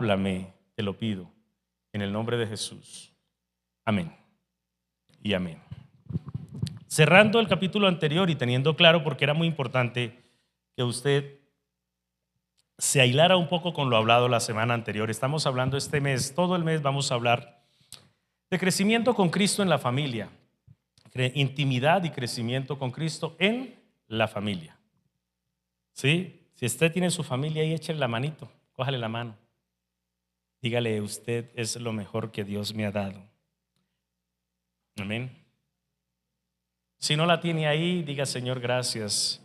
Háblame, te lo pido, en el nombre de Jesús. Amén y amén. Cerrando el capítulo anterior y teniendo claro, porque era muy importante que usted se ahilara un poco con lo hablado la semana anterior. Estamos hablando este mes, todo el mes vamos a hablar de crecimiento con Cristo en la familia, intimidad y crecimiento con Cristo en la familia. ¿Sí? Si usted tiene su familia ahí, échale la manito, cójale la mano. Dígale, usted es lo mejor que Dios me ha dado. Amén. Si no la tiene ahí, diga, Señor, gracias,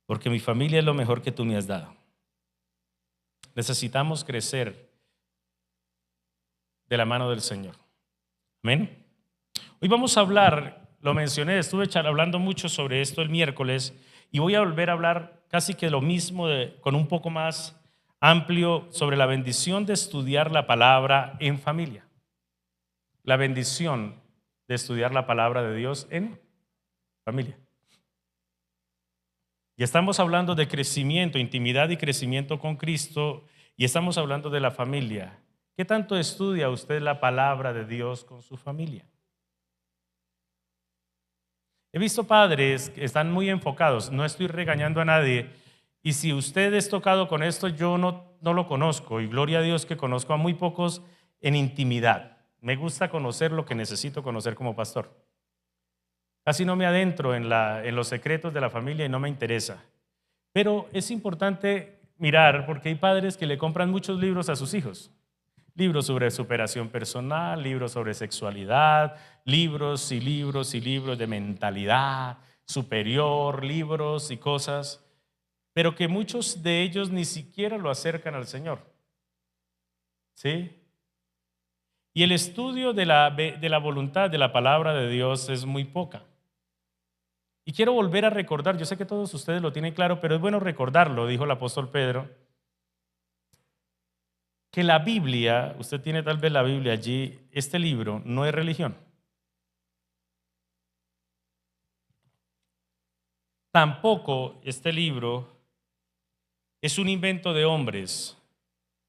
porque mi familia es lo mejor que tú me has dado. Necesitamos crecer de la mano del Señor. Amén. Hoy vamos a hablar, lo mencioné, estuve hablando mucho sobre esto el miércoles y voy a volver a hablar casi que lo mismo, con un poco más amplio, sobre la bendición de estudiar la palabra en familia. La bendición de estudiar la palabra de Dios en familia. Y estamos hablando de crecimiento, intimidad y crecimiento con Cristo, y estamos hablando de la familia. ¿Qué tanto estudia usted la palabra de Dios con su familia? He visto padres que están muy enfocados, no estoy regañando a nadie, y si usted es tocado con esto, yo no lo conozco, y gloria a Dios que conozco a muy pocos en intimidad. Me gusta conocer lo que necesito conocer como pastor. Casi no me adentro en los secretos de la familia y no me interesa. Pero es importante mirar, porque hay padres que le compran muchos libros a sus hijos. Libros sobre superación personal, libros sobre sexualidad, libros y libros y libros de mentalidad superior, libros y cosas, pero que muchos de ellos ni siquiera lo acercan al Señor. ¿Sí? Y el estudio de la voluntad de la palabra de Dios es muy poca. Y quiero volver a recordar, yo sé que todos ustedes lo tienen claro, pero es bueno recordarlo, dijo el apóstol Pedro, que la Biblia, usted tiene tal vez la Biblia allí, este libro no es religión. Tampoco este libro es un invento de hombres,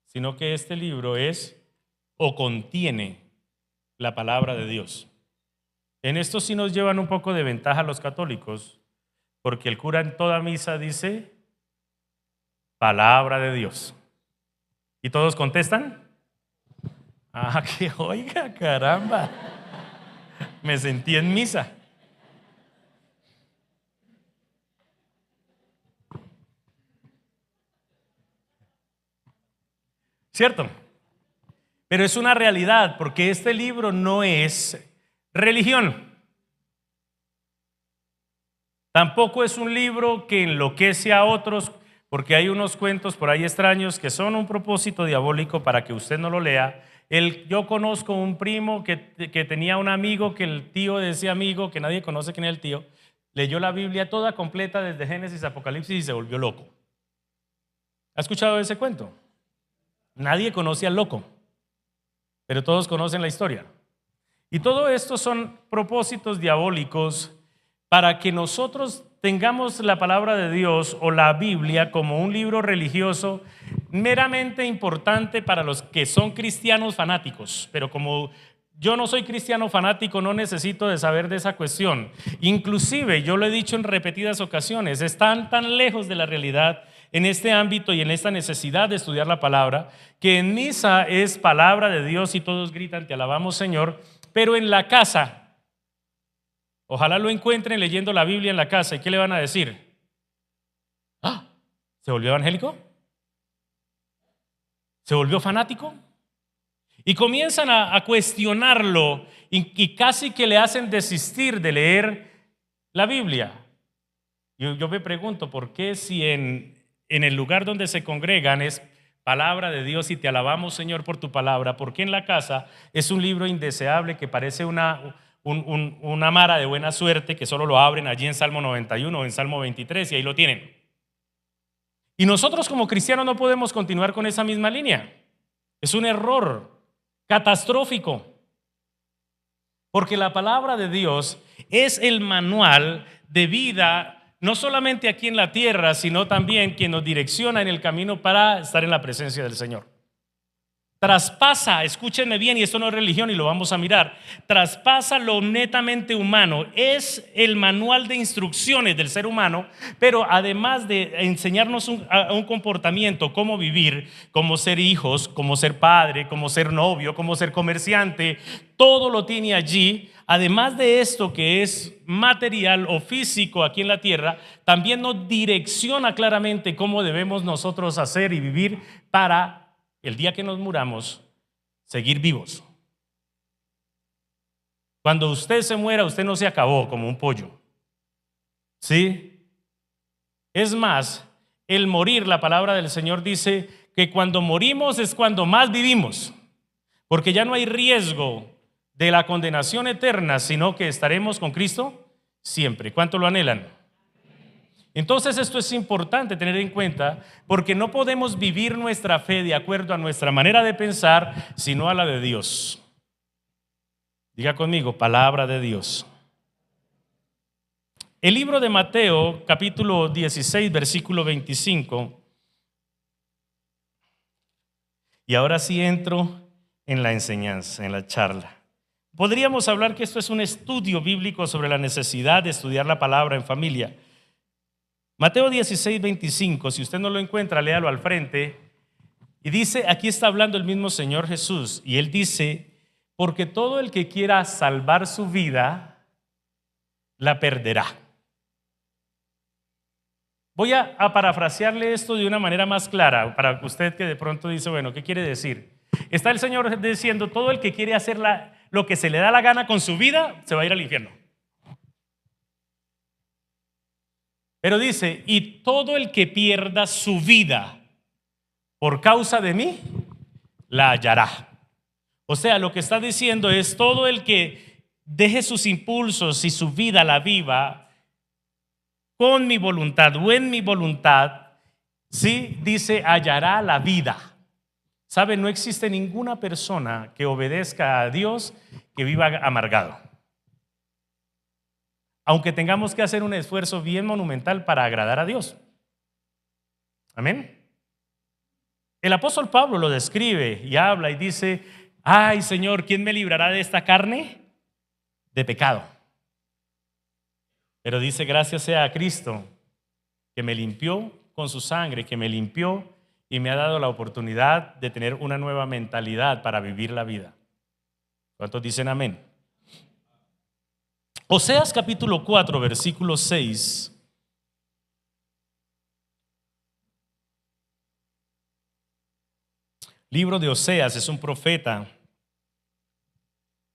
sino que este libro es o contiene la palabra de Dios. En esto sí nos llevan un poco de ventaja los católicos, porque el cura en toda misa dice palabra de Dios. ¿Y todos contestan? Ah, que oiga, caramba. Me sentí en misa. ¿Cierto? Pero es una realidad, porque este libro no es religión. Tampoco es un libro que enloquece a otros, porque hay unos cuentos por ahí extraños que son un propósito diabólico para que usted no lo lea. Yo conozco un primo que tenía un amigo que el tío de ese amigo, que nadie conoce quién es el tío, leyó la Biblia toda completa desde Génesis a Apocalipsis y se volvió loco. ¿Ha escuchado ese cuento? Nadie conoce al loco, pero todos conocen la historia. Y todo esto son propósitos diabólicos para que nosotros tengamos la palabra de Dios o la Biblia como un libro religioso meramente importante para los que son cristianos fanáticos. Pero como yo no soy cristiano fanático, no necesito de saber de esa cuestión. Inclusive, yo lo he dicho en repetidas ocasiones, están tan lejos de la realidad en este ámbito y en esta necesidad de estudiar la palabra, que en misa es palabra de Dios y todos gritan, te alabamos Señor, pero en la casa, ojalá lo encuentren leyendo la Biblia en la casa, ¿y qué le van a decir? ¿Ah? ¿Se volvió evangélico? ¿Se volvió fanático? Y comienzan a cuestionarlo y casi que le hacen desistir de leer la Biblia. Yo me pregunto, ¿por qué si en el lugar donde se congregan es palabra de Dios y te alabamos Señor por tu palabra, por qué en la casa es un libro indeseable que parece una mara de buena suerte que solo lo abren allí en Salmo 91 o en Salmo 23 y ahí lo tienen? Y nosotros como cristianos no podemos continuar con esa misma línea. Es un error catastrófico, porque la palabra de Dios es el manual de vida, no solamente aquí en la tierra, sino también quien nos direcciona en el camino para estar en la presencia del Señor. traspasa, escúchenme bien, y esto no es religión y lo vamos a mirar, traspasa lo netamente humano, es el manual de instrucciones del ser humano, pero además de enseñarnos un comportamiento, cómo vivir, cómo ser hijos, cómo ser padre, cómo ser novio, cómo ser comerciante, todo lo tiene allí. Además de esto que es material o físico aquí en la tierra, también nos direcciona claramente cómo debemos nosotros hacer y vivir para el día que nos muramos, seguir vivos. Cuando usted se muera, usted no se acabó como un pollo. ¿Sí? Es más, el morir, la palabra del Señor dice que cuando morimos es cuando más vivimos, porque ya no hay riesgo de la condenación eterna, sino que estaremos con Cristo siempre. ¿Cuánto lo anhelan? Entonces esto es importante tener en cuenta, porque no podemos vivir nuestra fe de acuerdo a nuestra manera de pensar, sino a la de Dios. Diga conmigo, palabra de Dios. El libro de Mateo, capítulo 16, versículo 25. Y ahora sí entro en la enseñanza, en la charla. Podríamos hablar que esto es un estudio bíblico sobre la necesidad de estudiar la palabra en familia. Mateo 16, 25, si usted no lo encuentra, léalo al frente. Y dice, aquí está hablando el mismo Señor Jesús, y Él dice, porque todo el que quiera salvar su vida, la perderá. Voy a parafrasearle esto de una manera más clara, para usted que de pronto dice, bueno, ¿qué quiere decir? Está el Señor diciendo, todo el que quiere hacer lo que se le da la gana con su vida, se va a ir al infierno. Pero dice, y todo el que pierda su vida por causa de mí, la hallará. O sea, lo que está diciendo es, todo el que deje sus impulsos y su vida la viva con mi voluntad o en mi voluntad, sí, dice, hallará la vida. ¿Sabe? No existe ninguna persona que obedezca a Dios que viva amargado. Aunque tengamos que hacer un esfuerzo bien monumental para agradar a Dios. Amén. El apóstol Pablo lo describe y habla y dice, ay Señor, ¿quién me librará de esta carne? De pecado. Pero dice, gracias sea a Cristo, que me limpió con su sangre, que me limpió y me ha dado la oportunidad de tener una nueva mentalidad para vivir la vida. ¿Cuántos dicen amén? Oseas capítulo 4, versículo 6. Libro de Oseas, es un profeta.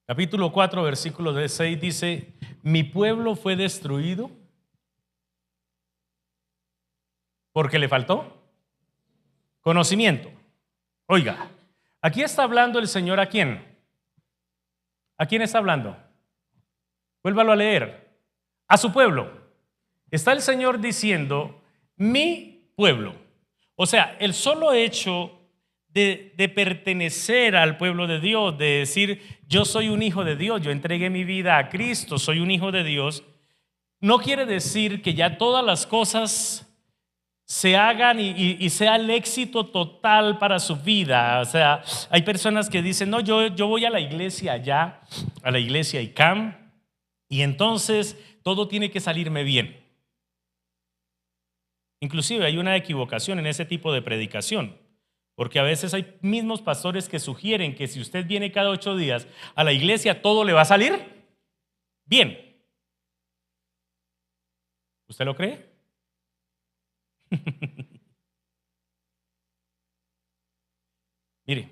Capítulo 4, versículo 6 dice, mi pueblo fue destruido porque le faltó conocimiento. Oiga, aquí está hablando el Señor, ¿a quién? ¿A quién está hablando? Vuélvalo a leer. A su pueblo. Está el Señor diciendo, mi pueblo. O sea, el solo hecho de pertenecer al pueblo de Dios, de decir, yo soy un hijo de Dios, yo entregué mi vida a Cristo, soy un hijo de Dios, no quiere decir que ya todas las cosas se hagan y sea el éxito total para su vida. O sea, hay personas que dicen, no, yo voy a la iglesia allá, a la iglesia ICAM, y entonces todo tiene que salirme bien. Inclusive hay una equivocación en ese tipo de predicación, porque a veces hay mismos pastores que sugieren que si usted viene cada 8 días a la iglesia, todo le va a salir bien. ¿Usted lo cree? Mire,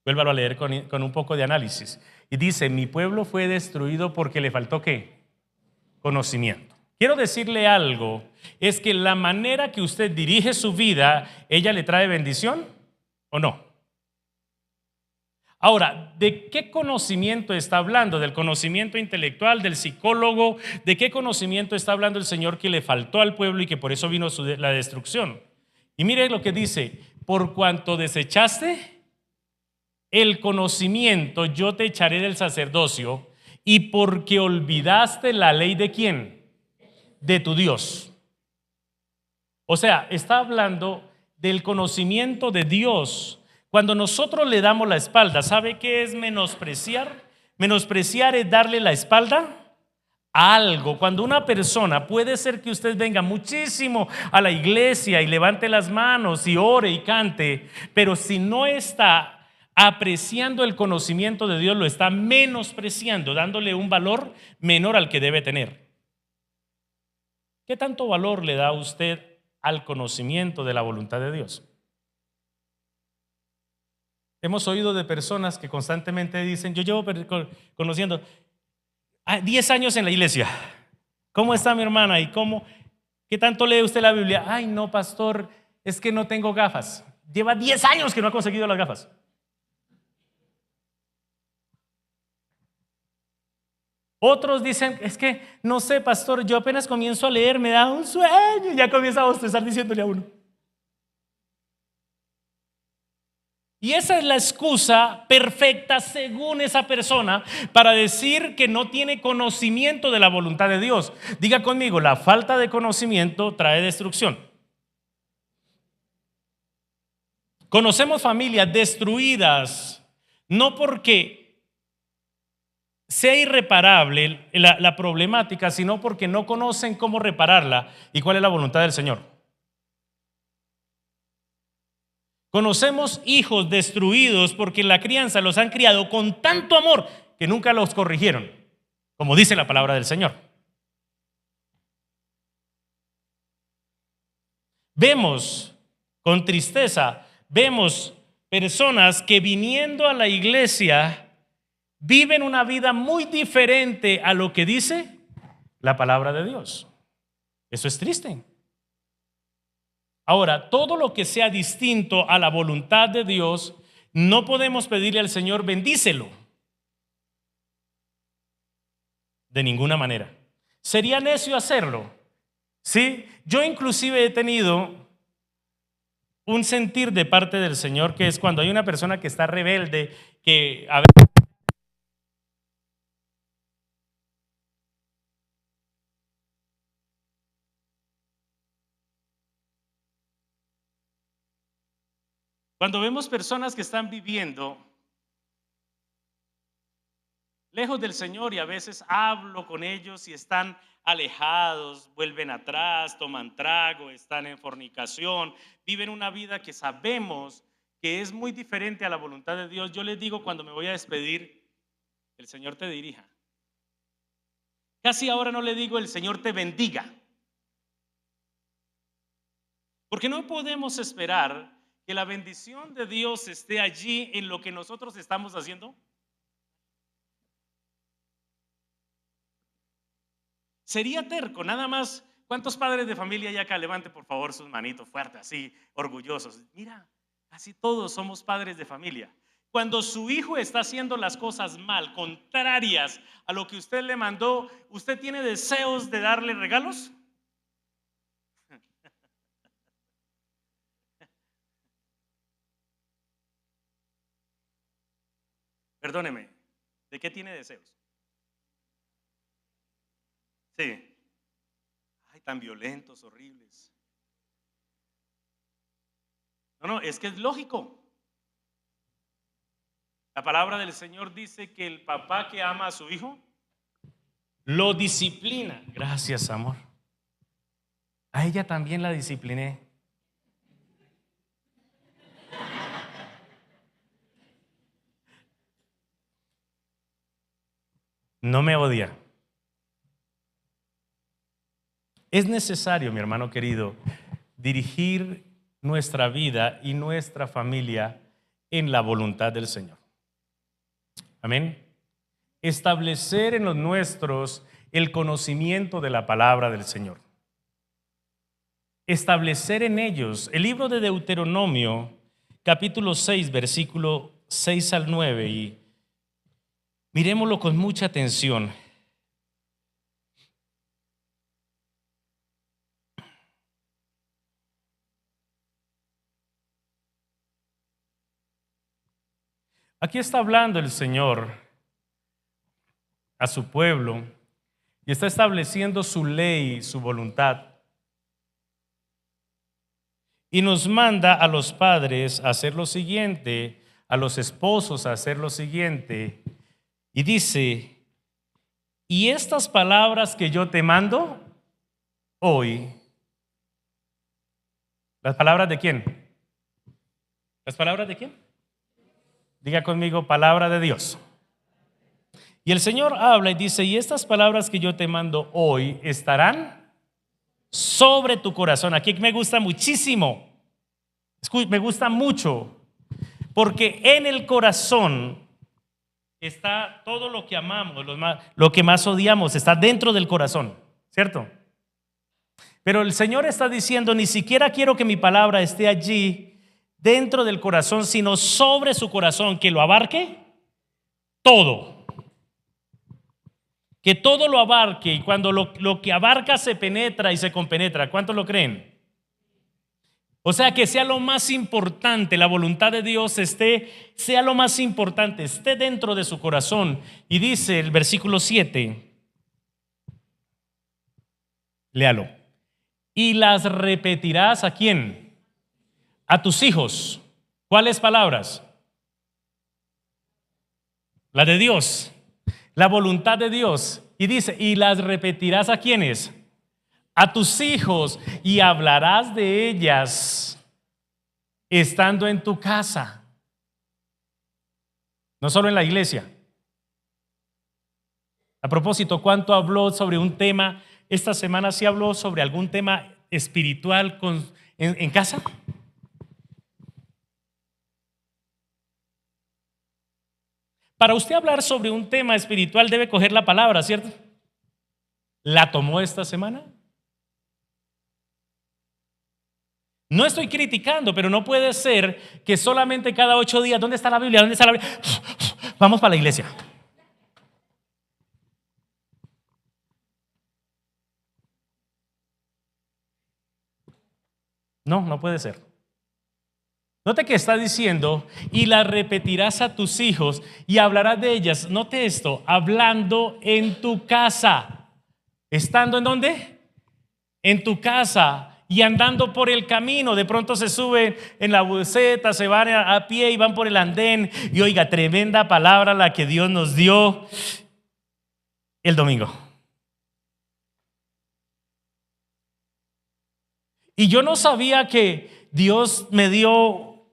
vuélvalo a leer con un poco de análisis. Y dice, mi pueblo fue destruido porque le faltó ¿qué? Conocimiento. Quiero decirle algo, es que la manera que usted dirige su vida, ¿ella le trae bendición o no? Ahora, ¿de qué conocimiento está hablando? ¿Del conocimiento intelectual, del psicólogo? ¿De qué conocimiento está hablando el Señor que le faltó al pueblo y que por eso vino la destrucción? Y mire lo que dice, por cuanto desechaste el conocimiento, yo te echaré del sacerdocio, y porque olvidaste la ley de ¿quién? De tu Dios. O sea, está hablando del conocimiento de Dios. Cuando nosotros le damos la espalda, ¿sabe qué es menospreciar? Menospreciar es darle la espalda a algo. Cuando una persona, puede ser que usted venga muchísimo a la iglesia y levante las manos y ore y cante, pero si no está apreciando el conocimiento de Dios, lo está menospreciando, dándole un valor menor al que debe tener. ¿Qué tanto valor le da usted al conocimiento de la voluntad de Dios? Hemos oído de personas que constantemente dicen: yo llevo conociendo 10 años en la iglesia. ¿Cómo está mi hermana? ¿Y qué tanto lee usted la Biblia? Ay, no, pastor, es que no tengo gafas. Lleva 10 años que no ha conseguido las gafas. Otros dicen: es que no sé, pastor, yo apenas comienzo a leer, me da un sueño, y ya comienza a bostezar diciéndole a uno. Y esa es la excusa perfecta según esa persona para decir que no tiene conocimiento de la voluntad de Dios. Diga conmigo: la falta de conocimiento trae destrucción. Conocemos familias destruidas no porque sea irreparable la problemática, sino porque no conocen cómo repararla y cuál es la voluntad del Señor. Conocemos hijos destruidos porque en la crianza los han criado con tanto amor que nunca los corrigieron, como dice la palabra del Señor. Vemos con tristeza, vemos personas que viniendo a la iglesia viven una vida muy diferente a lo que dice la palabra de Dios. Eso es triste. Ahora, todo lo que sea distinto a la voluntad de Dios, no podemos pedirle al Señor: bendícelo. De ninguna manera. Sería necio hacerlo. ¿Sí? Yo inclusive he tenido un sentir de parte del Señor, que es cuando hay una persona que está rebelde, que a veces cuando vemos personas que están viviendo lejos del Señor, y a veces hablo con ellos y están alejados, vuelven atrás, toman trago, están en fornicación, viven una vida que sabemos que es muy diferente a la voluntad de Dios. Yo les digo, cuando me voy a despedir: el Señor te dirija. Casi ahora no le digo: el Señor te bendiga, porque no podemos esperar que la bendición de Dios esté allí en lo que nosotros estamos haciendo. Sería terco, nada más. ¿Cuántos padres de familia hay acá? Levante por favor sus manitos fuertes, así, orgullosos. Mira, casi todos somos padres de familia. Cuando su hijo está haciendo las cosas mal, contrarias a lo que usted le mandó, ¿usted tiene deseos de darle regalos? Perdóneme, ¿de qué tiene deseos? Sí. Ay, tan violentos, horribles. No, es que es lógico. La palabra del Señor dice que el papá que ama a su hijo lo disciplina. Gracias, amor. A ella también la discipliné. No me odia. Es necesario, mi hermano querido, dirigir nuestra vida y nuestra familia en la voluntad del Señor. Amén. Establecer en los nuestros el conocimiento de la palabra del Señor. Establecer en ellos el libro de Deuteronomio, capítulo 6, versículo 6 al 9, y miremoslo con mucha atención. Aquí está hablando el Señor a su pueblo y está estableciendo su ley, su voluntad. y nos manda a los padres a hacer lo siguiente, a los esposos a hacer lo siguiente. Y dice, y estas palabras que yo te mando hoy, ¿las palabras de quién? ¿Las palabras de quién? Diga conmigo, palabra de Dios. Y el Señor habla y dice, y estas palabras que yo te mando hoy estarán sobre tu corazón. Aquí me gusta muchísimo, me gusta mucho, porque en el corazón está todo lo que amamos, lo que más odiamos, está dentro del corazón, ¿cierto? Pero el Señor está diciendo, ni siquiera quiero que mi palabra esté allí dentro del corazón, sino sobre su corazón, que lo abarque todo. Que todo lo abarque, y cuando lo que abarca se penetra y se compenetra. ¿Cuántos lo creen? O sea, que sea lo más importante, la voluntad de Dios sea lo más importante, esté dentro de su corazón. Y dice el versículo 7, léalo. Y las repetirás ¿a quién? A tus hijos. ¿Cuáles palabras? La de Dios, la voluntad de Dios. Y dice, y las repetirás ¿a quiénes? A tus hijos, y hablarás de ellas estando en tu casa. No solo en la iglesia. A propósito, ¿cuánto habló sobre un tema? Esta semana sí habló sobre algún tema espiritual en casa. Para usted hablar sobre un tema espiritual debe coger la palabra, ¿cierto? ¿La tomó esta semana? No estoy criticando, pero no puede ser que solamente cada 8 días, ¿dónde está la Biblia? ¿Dónde está la Biblia? Vamos para la iglesia. No, no puede ser. Note que está diciendo, y las repetirás a tus hijos y hablarás de ellas. Note esto, hablando en tu casa. ¿Estando en dónde? En tu casa. Y andando por el camino, de pronto se suben en la buseta, se van a pie y van por el andén. Y oiga, tremenda palabra la que Dios nos dio el domingo. Y yo no sabía que Dios me dio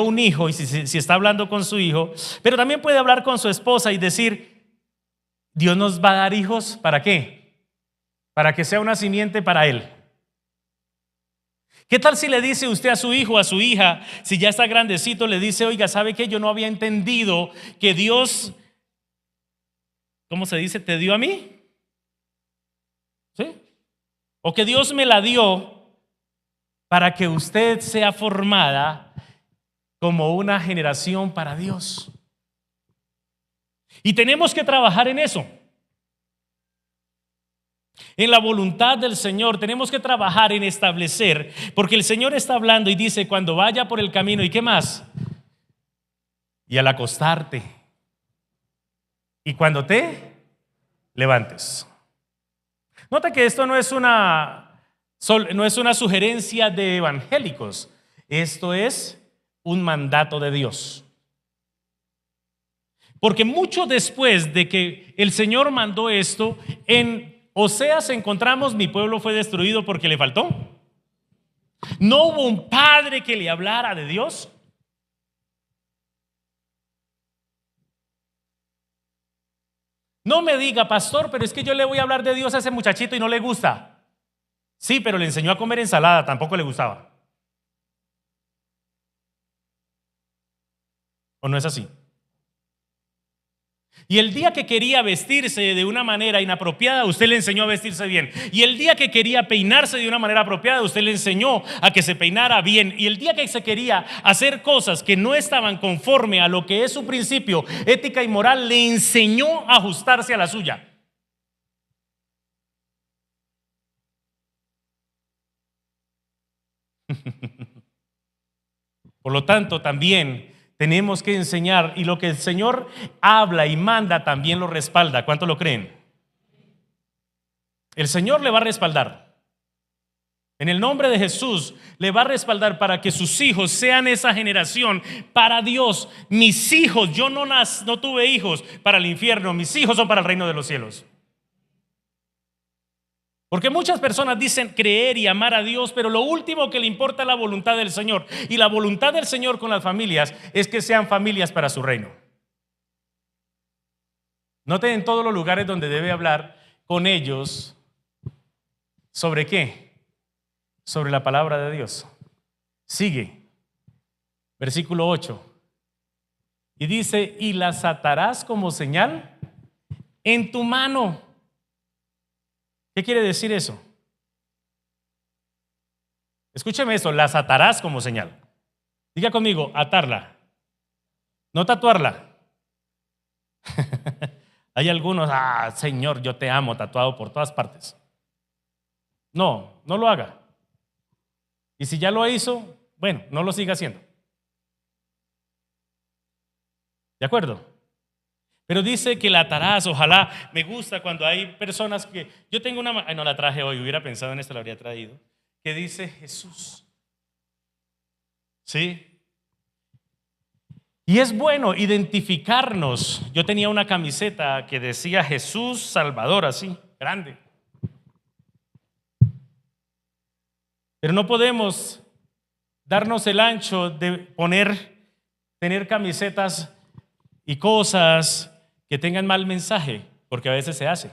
un hijo, y si está hablando con su hijo, pero también puede hablar con su esposa y decir, Dios nos va a dar hijos, ¿para qué? Para que sea una simiente para él. ¿Qué tal si le dice usted a su hijo, a su hija, si ya está grandecito, le dice, oiga, ¿sabe qué? Yo no había entendido que Dios, ¿cómo se dice? ¿Te dio a mí? ¿Sí? O que Dios me la dio para que usted sea formada como una generación para Dios. Y tenemos que trabajar en eso. En la voluntad del Señor tenemos que trabajar en establecer, porque el Señor está hablando y dice, cuando vaya por el camino, ¿y qué más? Y al acostarte. Y cuando te levantes. Nota que esto no es una sugerencia de evangélicos. Esto es un mandato de Dios. Porque mucho después de que el Señor mandó esto, en Oseas encontramos, mi pueblo fue destruido porque le faltó. No hubo un padre que le hablara de Dios. No me diga, pastor, pero es que yo le voy a hablar de Dios a ese muchachito y no le gusta. Sí, pero le enseñó a comer ensalada, tampoco le gustaba. ¿O no es así? Y el día que quería vestirse de una manera inapropiada, usted le enseñó a vestirse bien. Y el día que quería peinarse de una manera apropiada, usted le enseñó a que se peinara bien. Y el día que se quería hacer cosas que no estaban conforme a lo que es su principio, ética y moral, le enseñó a ajustarse a la suya. Por lo tanto, también tenemos que enseñar, y lo que el Señor habla y manda también lo respalda. ¿Cuánto lo creen? El Señor le va a respaldar. En el nombre de Jesús le va a respaldar para que sus hijos sean esa generación para Dios. Mis hijos, yo no tuve hijos para el infierno, mis hijos son para el reino de los cielos. Porque muchas personas dicen creer y amar a Dios, pero lo último que le importa es la voluntad del Señor. Y la voluntad del Señor con las familias es que sean familias para su reino. Noten en todos los lugares donde debe hablar con ellos, ¿sobre qué? Sobre la palabra de Dios. Sigue, versículo 8. Y dice, y las atarás como señal en tu mano. ¿Qué quiere decir eso? Escúcheme esto, las atarás como señal. Diga conmigo, atarla, no tatuarla. Hay algunos, Señor, yo te amo, tatuado por todas partes. No, no lo haga. Y si ya lo hizo, bueno, no lo siga haciendo. ¿De acuerdo? Pero dice que la atarás, ojalá. Me gusta cuando hay personas que, yo tengo una, no la traje hoy, hubiera pensado en esto, la habría traído, que dice Jesús. ¿Sí? Y es bueno identificarnos. Yo tenía una camiseta que decía Jesús Salvador, así, grande. Pero no podemos darnos el ancho de tener camisetas y cosas que tengan mal mensaje, porque a veces se hace.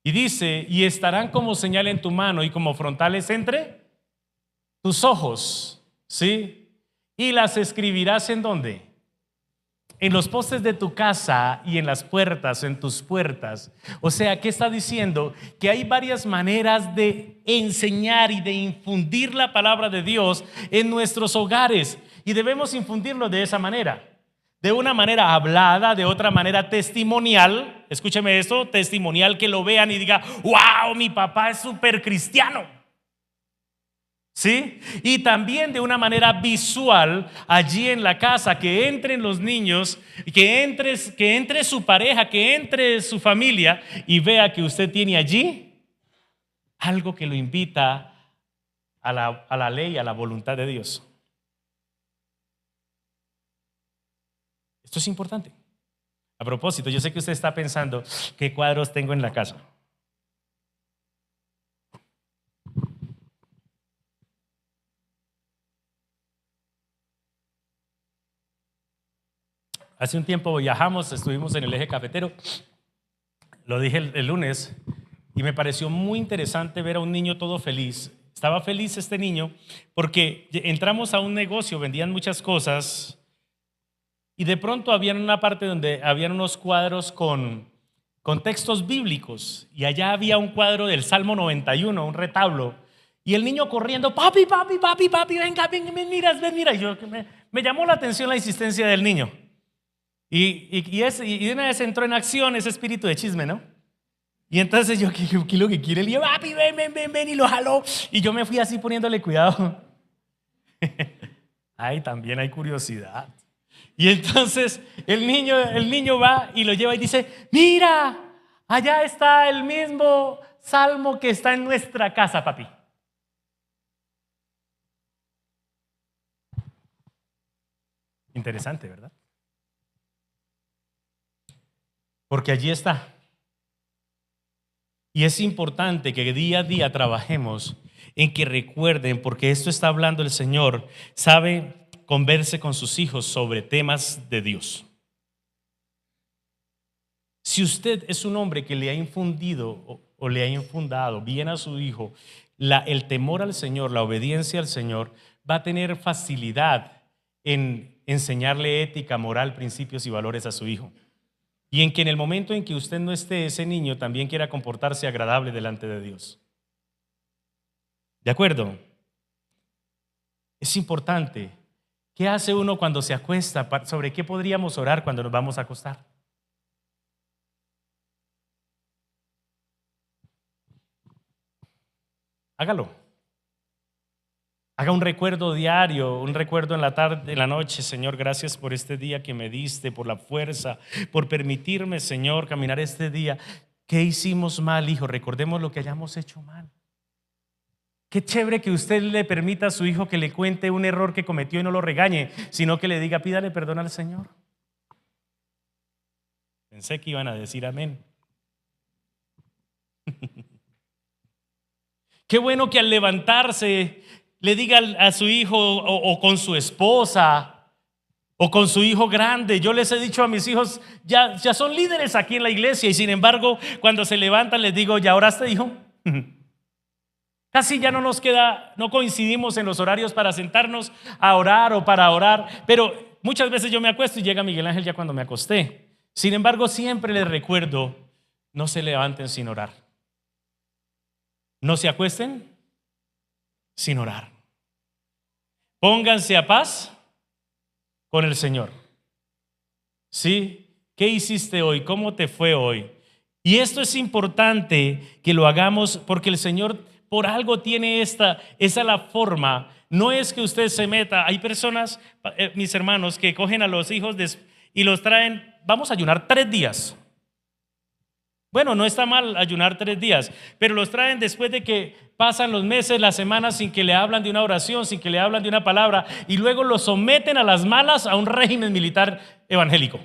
Y dice, y estarán como señal en tu mano y como frontales entre tus ojos, ¿sí? Y las escribirás ¿en dónde? En los postes de tu casa y en las puertas, en tus puertas. O sea, ¿qué está diciendo? Que hay varias maneras de enseñar y de infundir la palabra de Dios en nuestros hogares. Y debemos infundirlo de esa manera. De una manera hablada, de otra manera testimonial. Escúcheme esto, testimonial, que lo vean y diga, wow, mi papá es súper cristiano. ¿Sí? Y también de una manera visual allí en la casa, que entren los niños, que entre su pareja, que entre su familia y vea que usted tiene allí algo que lo invita a la ley, a la voluntad de Dios. Esto es importante. A propósito, yo sé que usted está pensando, ¿qué cuadros tengo en la casa? Hace un tiempo viajamos, estuvimos en el eje cafetero, lo dije el lunes, y me pareció muy interesante ver a un niño todo feliz. Estaba feliz este niño porque entramos a un negocio, vendían muchas cosas, y de pronto había una parte donde habían unos cuadros con textos bíblicos, y allá había un cuadro del Salmo 91, un retablo, y el niño corriendo, papi, papi, papi, papi, venga, ven, ven, mira. Y yo, me llamó la atención la insistencia del niño. Y de una vez entró en acción ese espíritu de chisme, ¿no? Y entonces yo, ¿qué lo que quiere? El niño, papi, ven, y lo jaló. Y yo me fui así poniéndole cuidado. Ay, también hay curiosidad. Y entonces el niño va y lo lleva y dice, mira, allá está el mismo salmo que está en nuestra casa, papi. Interesante, ¿verdad? Porque allí está. Y es importante que día a día trabajemos en que recuerden, porque esto está hablando el Señor, sabe, converse con sus hijos sobre temas de Dios. Si usted es un hombre que le ha infundido o le ha infundado bien a su hijo el temor al Señor, la obediencia al Señor, va a tener facilidad en enseñarle ética, moral, principios y valores a su hijo. Y en que en el momento en que usted no esté, ese niño también quiera comportarse agradable delante de Dios. ¿De acuerdo? Es importante. ¿Qué hace uno cuando se acuesta? ¿Sobre qué podríamos orar cuando nos vamos a acostar? Hágalo. Haga un recuerdo diario, un recuerdo en la tarde, en la noche. Señor, gracias por este día que me diste, por la fuerza, por permitirme, Señor, caminar este día. ¿Qué hicimos mal, hijo? Recordemos lo que hayamos hecho mal. Qué chévere que usted le permita a su hijo que le cuente un error que cometió y no lo regañe, sino que le diga, pídale perdón al Señor. Pensé que iban a decir amén. Qué bueno que al levantarse le diga a su hijo o con su esposa o con su hijo grande. Yo les he dicho a mis hijos, ya son líderes aquí en la iglesia, y sin embargo cuando se levantan les digo, ¿ya oraste, hijo? Casi ya no nos queda, no coincidimos en los horarios para sentarnos a orar o para orar, pero muchas veces yo me acuesto y llega Miguel Ángel ya cuando me acosté. Sin embargo, siempre les recuerdo, no se levanten sin orar. No se acuesten sin orar. Pónganse a paz con el Señor. ¿Sí? ¿Qué hiciste hoy? ¿Cómo te fue hoy? Y esto es importante que lo hagamos porque el Señor por algo tiene esa es la forma. No es que usted se meta. Hay personas, mis hermanos, que cogen a los hijos y los traen, vamos a ayunar 3 días. Bueno, no está mal ayunar 3 días, pero los traen después de que pasan los meses, las semanas sin que le hablan de una oración, sin que le hablan de una palabra, y luego los someten a las malas a un régimen militar evangélico.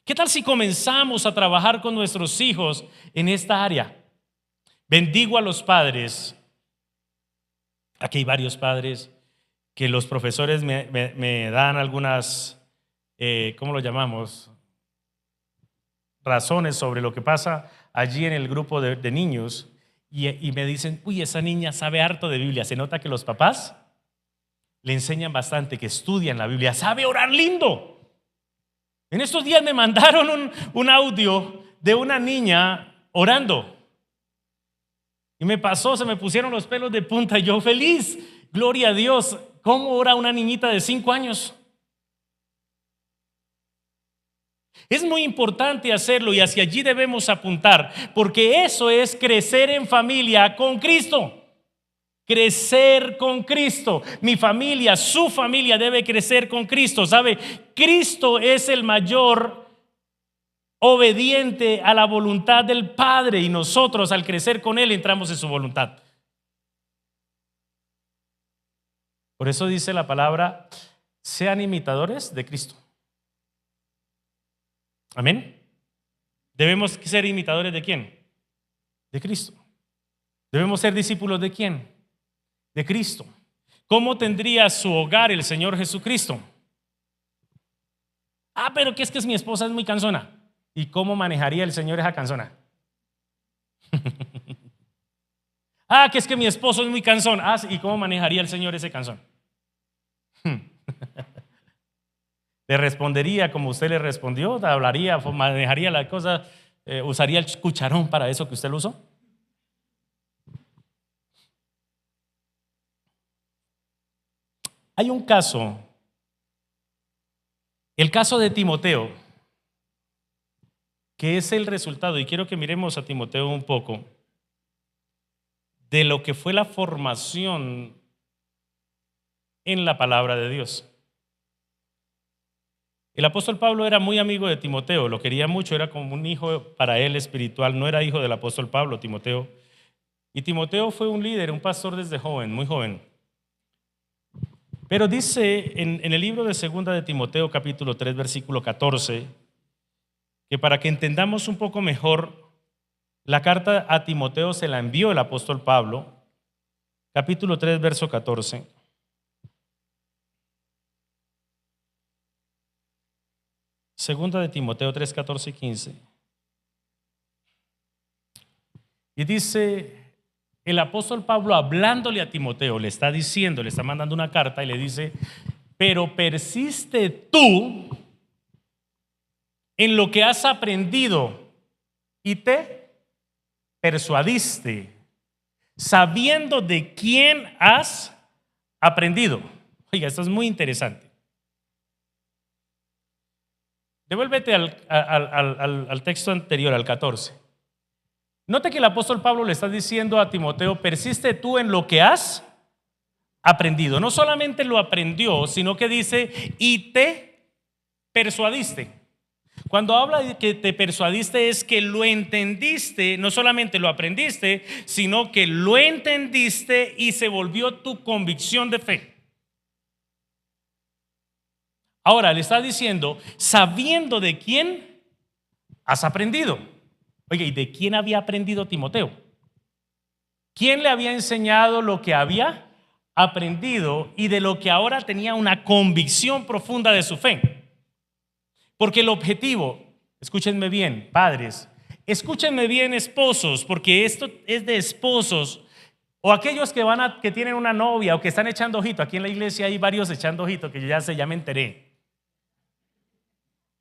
¿Qué tal si comenzamos a trabajar con nuestros hijos en esta área? Bendigo a los padres. Aquí hay varios padres que los profesores me dan algunas, ¿cómo lo llamamos? Razones sobre lo que pasa allí en el grupo de niños y me dicen, uy, esa niña sabe harto de Biblia. Se nota que los papás le enseñan bastante, que estudian la Biblia, sabe orar lindo. En estos días me mandaron un audio de una niña orando. Y se me pusieron los pelos de punta. Y yo feliz, gloria a Dios. ¿Cómo ora una niñita de 5 años? Es muy importante hacerlo y hacia allí debemos apuntar, porque eso es crecer en familia con Cristo. Crecer con Cristo. Mi familia, su familia debe crecer con Cristo. ¿Sabe? Cristo es el mayor obediente a la voluntad del Padre y nosotros al crecer con Él entramos en su voluntad. Por eso dice la palabra, sean imitadores de Cristo. Amén. Debemos ser imitadores ¿de quién? De Cristo. Debemos ser discípulos ¿de quién? De Cristo. ¿Cómo tendría su hogar el Señor Jesucristo? Pero que es mi esposa es muy cansona. ¿Y cómo manejaría el Señor esa cansona? Que es que mi esposo es muy cansón. ¿Y cómo manejaría el Señor ese cansón? Le respondería como usted le respondió, hablaría, manejaría la cosa, usaría el cucharón para eso que usted lo usó. Hay un caso, el caso de Timoteo, que es el resultado, y quiero que miremos a Timoteo un poco, de lo que fue la formación en la palabra de Dios. El apóstol Pablo era muy amigo de Timoteo, lo quería mucho, era como un hijo para él espiritual, no era hijo del apóstol Pablo, Timoteo. Y Timoteo fue un líder, un pastor desde joven, muy joven. Pero dice en el libro de 2 de Timoteo, capítulo 3, versículo 14, que para que entendamos un poco mejor, la carta a Timoteo se la envió el apóstol Pablo, capítulo 3, verso 14. Segunda de Timoteo 3, 14 y 15. Y dice el apóstol Pablo hablándole a Timoteo, le está diciendo, le está mandando una carta y le dice, pero persiste tú en lo que has aprendido y te persuadiste, sabiendo de quién has aprendido. Oiga, esto es muy interesante. Devuélvete al texto anterior, al 14. Note que el apóstol Pablo le está diciendo a Timoteo, persiste tú en lo que has aprendido. No solamente lo aprendió, sino que dice, y te persuadiste. Cuando habla de que te persuadiste es que lo entendiste, no solamente lo aprendiste, sino que lo entendiste y se volvió tu convicción de fe. Ahora le está diciendo, sabiendo de quién has aprendido. Oye, ¿y de quién había aprendido Timoteo? ¿Quién le había enseñado lo que había aprendido y de lo que ahora tenía una convicción profunda de su fe? Porque el objetivo, escúchenme bien, padres, escúchenme bien, esposos, porque esto es de esposos o aquellos que tienen una novia o que están echando ojito. Aquí en la iglesia hay varios echando ojito que ya me enteré.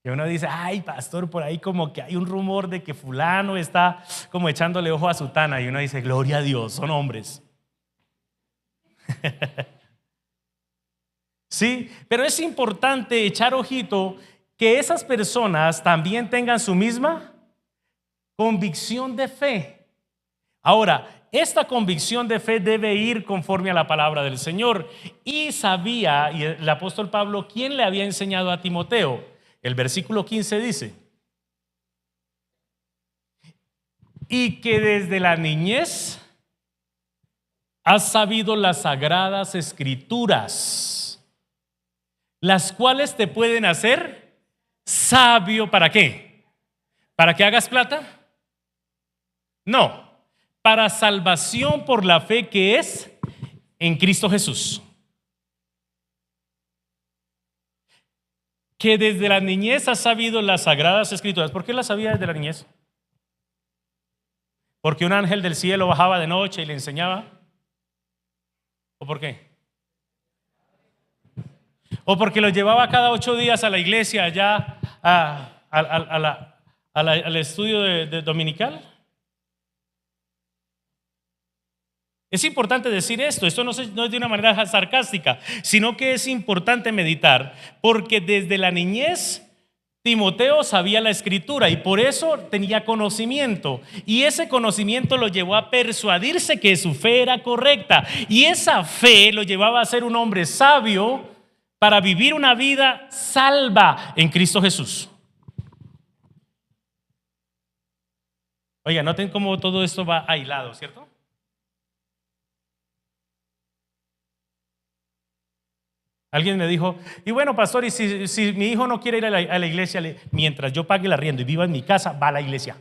Que uno dice, ay, pastor, por ahí como que hay un rumor de que fulano está como echándole ojo a sutana. Y uno dice, gloria a Dios, son hombres. Sí, pero es importante echar ojito que esas personas también tengan su misma convicción de fe. Ahora, esta convicción de fe debe ir conforme a la palabra del Señor. Y sabía, y el apóstol Pablo, ¿quién le había enseñado a Timoteo? El versículo 15 dice, y que desde la niñez has sabido las sagradas escrituras, las cuales te pueden hacer sabio. ¿Para qué? ¿Para que hagas plata? No, para salvación por la fe que es en Cristo Jesús. Que desde la niñez has sabido las sagradas escrituras. ¿Por qué las sabía desde la niñez? ¿Porque un ángel del cielo bajaba de noche y le enseñaba? ¿O por qué? ¿O porque lo llevaba cada 8 días a la iglesia allá al estudio de dominical? Es importante decir esto no es de una manera sarcástica, sino que es importante meditar, porque desde la niñez Timoteo sabía la escritura y por eso tenía conocimiento, y ese conocimiento lo llevó a persuadirse que su fe era correcta, y esa fe lo llevaba a ser un hombre sabio para vivir una vida salva en Cristo Jesús. Oiga, noten cómo todo esto va aislado, ¿cierto? Alguien me dijo, y bueno, pastor, y si mi hijo no quiere ir a la iglesia, mientras yo pague el arriendo y viva en mi casa, va a la iglesia.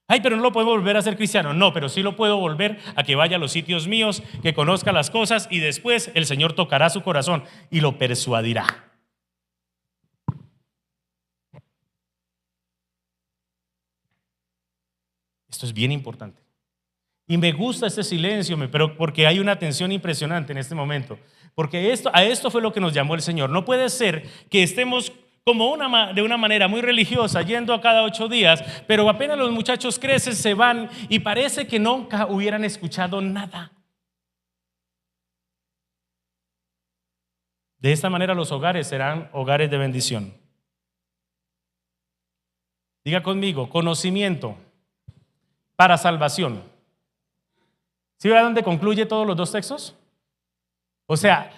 Ay, pero no lo puedo volver a ser cristiano. No, pero sí lo puedo volver a que vaya a los sitios míos, que conozca las cosas y después el Señor tocará su corazón y lo persuadirá. Esto es bien importante. Y me gusta este silencio, pero porque hay una tensión impresionante en este momento. Porque a esto fue lo que nos llamó el Señor. No puede ser que estemos como de una manera muy religiosa, yendo a cada 8 días, pero apenas los muchachos crecen, se van y parece que nunca hubieran escuchado nada. De esta manera los hogares serán hogares de bendición. Diga conmigo, conocimiento para salvación. ¿Sí ve a dónde concluye todos los 2 textos? O sea,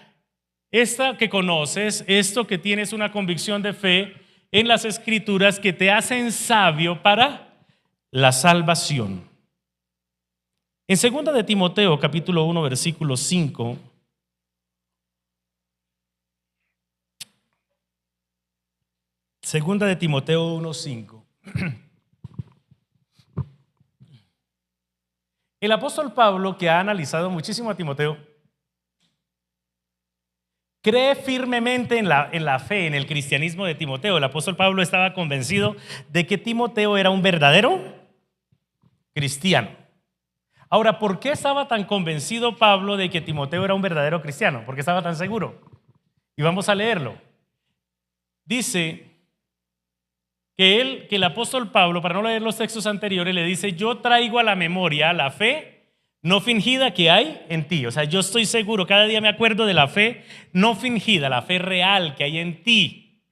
esta que conoces, esto que tienes una convicción de fe en las escrituras que te hacen sabio para la salvación. En 2 de Timoteo, capítulo 1, versículo 5. Segunda de Timoteo 1:5. El apóstol Pablo, que ha analizado muchísimo a Timoteo, cree firmemente en la fe, en el cristianismo de Timoteo. El apóstol Pablo estaba convencido de que Timoteo era un verdadero cristiano. Ahora, ¿por qué estaba tan convencido Pablo de que Timoteo era un verdadero cristiano? ¿Por qué estaba tan seguro? Y vamos a leerlo. Dice que el apóstol Pablo, para no leer los textos anteriores, le dice: yo traigo a la memoria la fe no fingida que hay en ti. O sea, yo estoy seguro, cada día me acuerdo de la fe no fingida, la fe real que hay en ti.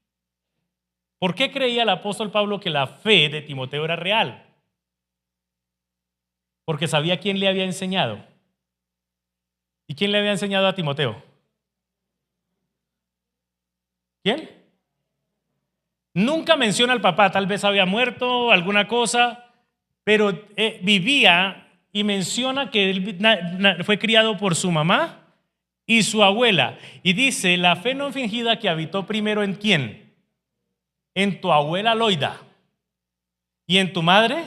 ¿Por qué creía el apóstol Pablo que la fe de Timoteo era real? Porque sabía quién le había enseñado. ¿Y quién le había enseñado a Timoteo? ¿Quién? Nunca menciona al papá, tal vez había muerto, alguna cosa, pero vivía y menciona que él fue criado por su mamá y su abuela. Y dice, la fe no fingida que habitó primero en ¿quién? En tu abuela Loida y en tu madre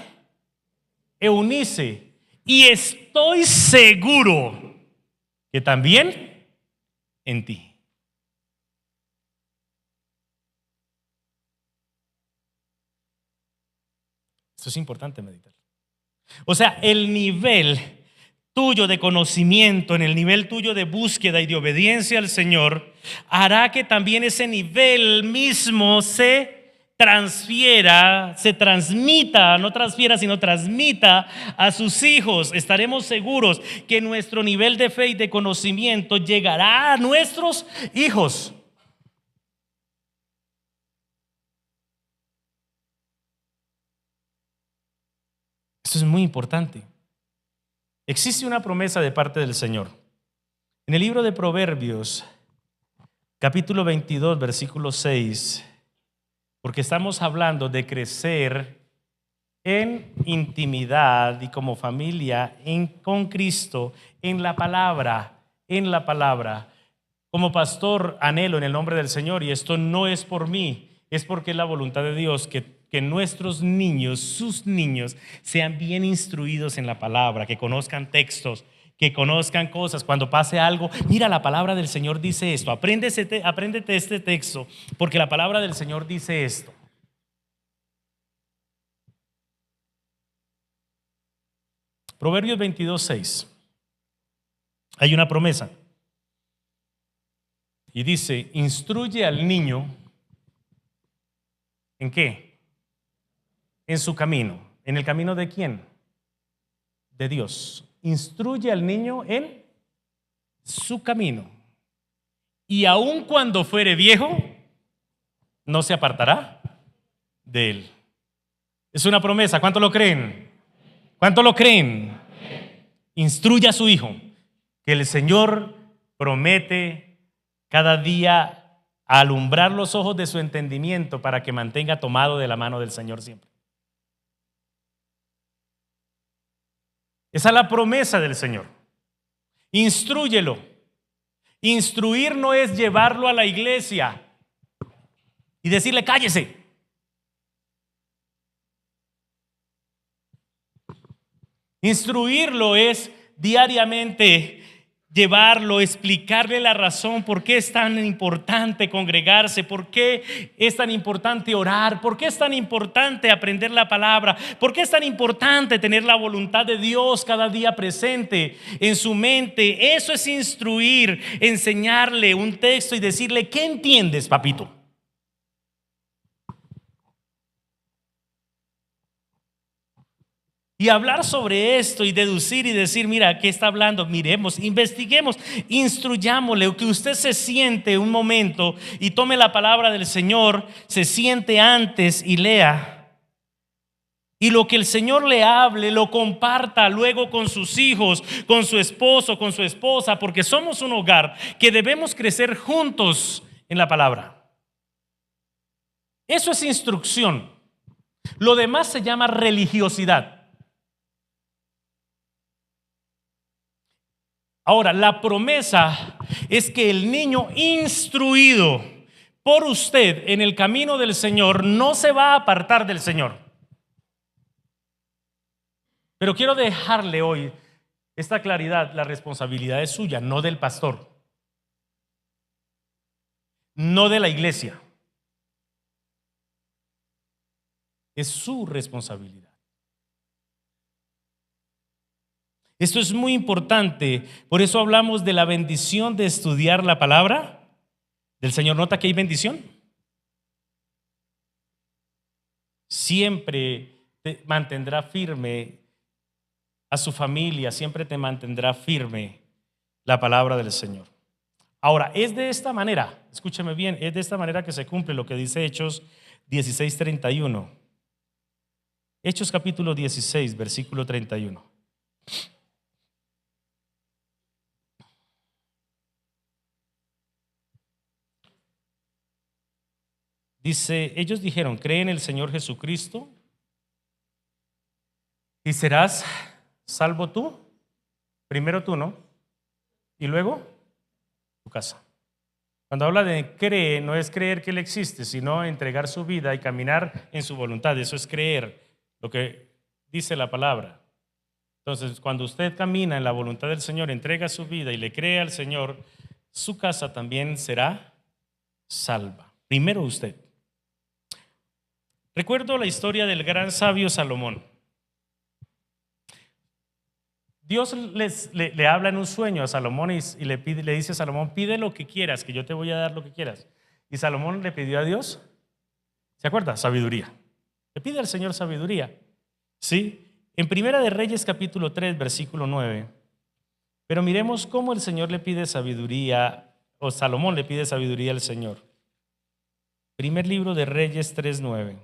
Eunice. Y estoy seguro que también en ti. Esto es importante meditar. O sea, el nivel tuyo de conocimiento, en el nivel tuyo de búsqueda y de obediencia al Señor, hará que también ese nivel mismo se transfiera, se transmita, no transfiera, sino transmita a sus hijos. Estaremos seguros que nuestro nivel de fe y de conocimiento llegará a nuestros hijos. Esto es muy importante. Existe una promesa de parte del Señor. En el libro de Proverbios, capítulo 22, versículo 6, porque estamos hablando de crecer en intimidad y como familia con Cristo, en la palabra, en la palabra. Como pastor anhelo en el nombre del Señor, y esto no es por mí, es porque es la voluntad de Dios que nuestros niños, sus niños, sean bien instruidos en la palabra, que conozcan textos, que conozcan cosas. Cuando pase algo, mira, la palabra del Señor dice esto, apréndete este texto, porque la palabra del Señor dice esto. Proverbios 22, 6. Hay una promesa. Y dice, instruye al niño, ¿en qué? En su camino. ¿En el camino de quién? De Dios. Instruye al niño en su camino. Y aun cuando fuere viejo, no se apartará de él. Es una promesa. ¿Cuánto lo creen? ¿Cuánto lo creen? Instruye a su hijo, que el Señor promete cada día alumbrar los ojos de su entendimiento para que mantenga tomado de la mano del Señor siempre. Esa es la promesa del Señor. Instrúyelo. Instruir no es llevarlo a la iglesia y decirle cállese. Instruirlo es diariamente llevarlo, explicarle la razón por qué es tan importante congregarse, por qué es tan importante orar, por qué es tan importante aprender la palabra, por qué es tan importante tener la voluntad de Dios cada día presente en su mente. Eso es instruir, enseñarle un texto y decirle, ¿qué entiendes, papito? Y hablar sobre esto y deducir y decir, mira, ¿qué está hablando? Miremos, investiguemos, instruyámosle, que usted se siente un momento y tome la palabra del Señor, se siente antes y lea. Y lo que el Señor le hable, lo comparta luego con sus hijos, con su esposo, con su esposa, porque somos un hogar que debemos crecer juntos en la palabra. Eso es instrucción. Lo demás se llama religiosidad. Ahora, la promesa es que el niño instruido por usted en el camino del Señor no se va a apartar del Señor. Pero quiero dejarle hoy esta claridad: la responsabilidad es suya, no del pastor, no de la iglesia. Es su responsabilidad. Esto es muy importante, por eso hablamos de la bendición de estudiar la palabra del Señor. ¿Nota que hay bendición? Siempre te mantendrá firme a su familia, siempre te mantendrá firme la palabra del Señor. Ahora, es de esta manera, escúcheme bien, es de esta manera que se cumple lo que dice Hechos 16:31. Hechos capítulo 16, versículo 31. Dice, ellos dijeron, cree en el Señor Jesucristo y serás salvo tú. Primero tú, ¿no? Y luego tu casa. Cuando habla de cree, no es creer que Él existe, sino entregar su vida y caminar en su voluntad. Eso es creer, lo que dice la palabra. Entonces, cuando usted camina en la voluntad del Señor, entrega su vida y le cree al Señor, su casa también será salva. Primero usted. Recuerdo la historia del gran sabio Salomón. Dios le habla en un sueño a Salomón y le dice a Salomón, pide lo que quieras, que yo te voy a dar lo que quieras. Y Salomón le pidió a Dios, ¿se acuerda? Sabiduría. Le pide al Señor sabiduría. ¿Sí? En Primera de Reyes capítulo 3, versículo 9. Pero miremos cómo el Señor le pide sabiduría, o Salomón le pide sabiduría al Señor. Primer libro de Reyes 3, 9.